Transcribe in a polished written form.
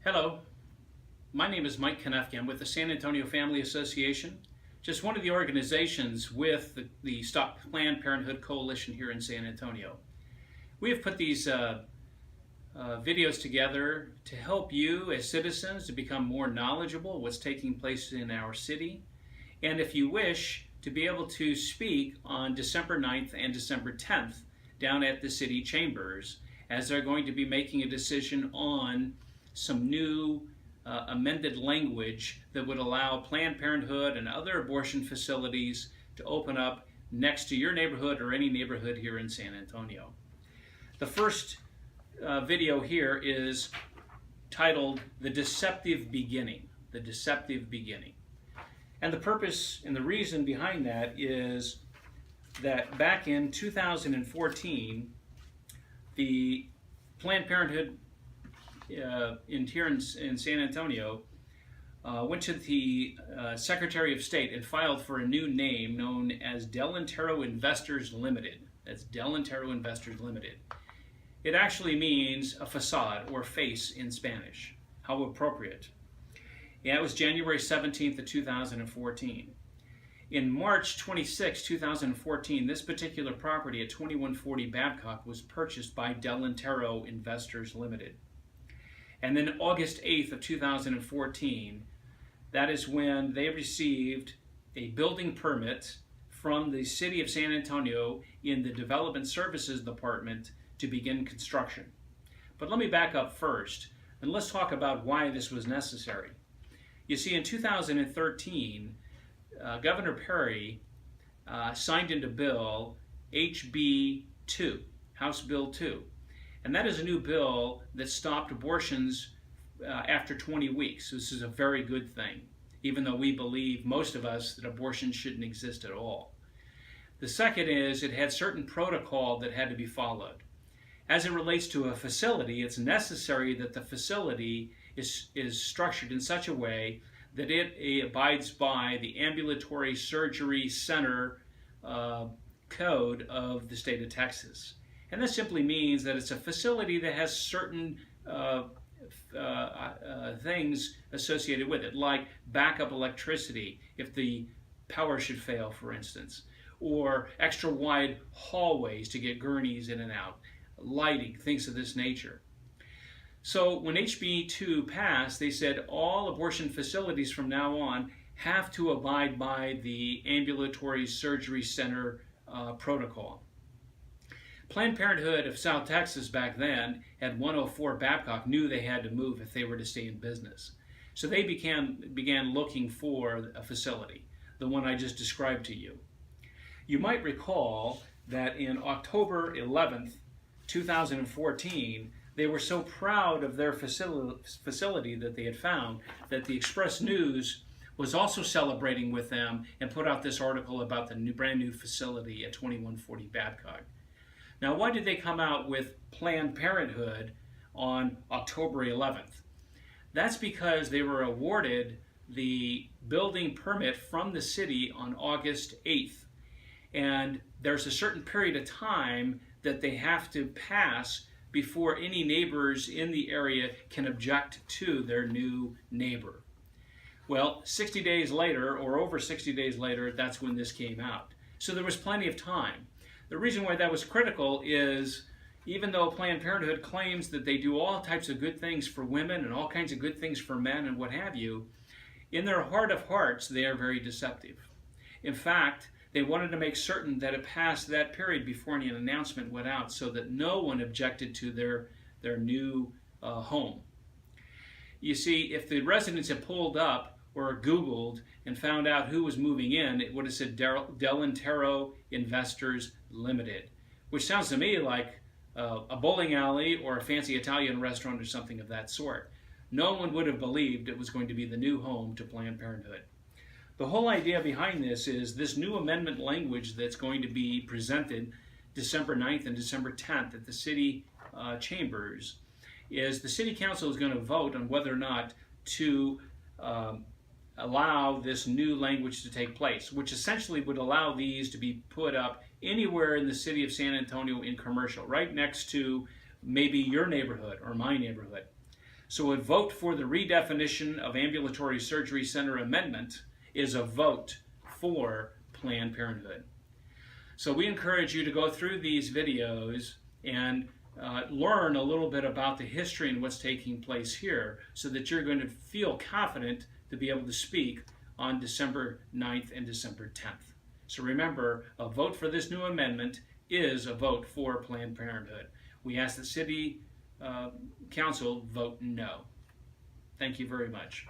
Hello, my name is Mike Konefke. I'm with the San Antonio Family Association, just one of the organizations with the Stop Planned Parenthood Coalition here in San Antonio. We have put these videos together to help you as citizens to become more knowledgeable of what's taking place in our city, and if you wish, to be able to speak on December 9th and December 10th down at the city chambers, as they're going to be making a decision on some new amended language that would allow Planned Parenthood and other abortion facilities to open up next to your neighborhood or any neighborhood here in San Antonio. The first video here is titled The Deceptive Beginning. The Deceptive Beginning. And the purpose and the reason behind that is that back in 2014, the Planned Parenthood here in San Antonio went to the Secretary of State and filed for a new name known as Delantero Investors Limited. That's Delantero Investors Limited. It actually means a facade or face in Spanish. How appropriate. Yeah, it was January 17th of 2014. In March 26, 2014, this particular property at 2140 Babcock was purchased by Delantero Investors Limited. And then August 8th of 2014, that is when they received a building permit from the City of San Antonio in the Development Services Department to begin construction. But let me back up first, and let's talk about why this was necessary. You see, in 2013, Governor Perry signed into bill HB 2, House Bill 2. And that is a new bill that stopped abortions after 20 weeks. This is a very good thing, even though we believe, most of us, that abortion shouldn't exist at all. The second is it had certain protocol that had to be followed. As it relates to a facility, it's necessary that the facility is structured in such a way that it abides by the Ambulatory Surgery Center code of the state of Texas. And that simply means that it's a facility that has certain things associated with it, like backup electricity if the power should fail, for instance, or extra wide hallways to get gurneys in and out, lighting, things of this nature. So when HB 2 passed, they said all abortion facilities from now on have to abide by the Ambulatory Surgery Center protocol. Planned Parenthood of South Texas back then at 104 Babcock knew they had to move if they were to stay in business. So they began looking for a facility, the one I just described to you. You might recall that in October 11th, 2014, they were so proud of their facility that they had found that the Express News was also celebrating with them and put out this article about the brand new facility at 2140 Babcock. Now, why did they come out with Planned Parenthood on October 11th? That's because they were awarded the building permit from the city on August 8th. And there's a certain period of time that they have to pass before any neighbors in the area can object to their new neighbor. Well, 60 days later, or over 60 days later, that's when this came out. So there was plenty of time. The reason why that was critical is, even though Planned Parenthood claims that they do all types of good things for women and all kinds of good things for men and what have you, in their heart of hearts, they are very deceptive. In fact, they wanted to make certain that it passed that period before any announcement went out so that no one objected to their new home. You see, if the residents had pulled up or Googled and found out who was moving in, it would have said Delantero Investors Limited, which sounds to me like a bowling alley or a fancy Italian restaurant or something of that sort. No one would have believed it was going to be the new home to Planned Parenthood. The whole idea behind this is this new amendment language that's going to be presented December 9th and December 10th at the city chambers is the city council is going to vote on whether or not to allow this new language to take place, which essentially would allow these to be put up anywhere in the city of San Antonio in commercial, right next to maybe your neighborhood or my neighborhood. So a vote for the redefinition of ambulatory surgery center amendment is a vote for Planned Parenthood. So we encourage you to go through these videos and learn a little bit about the history and what's taking place here so that you're going to feel confident to be able to speak on December 9th and December 10th. So remember, a vote for this new amendment is a vote for Planned Parenthood. We ask the City Council vote no. Thank you very much.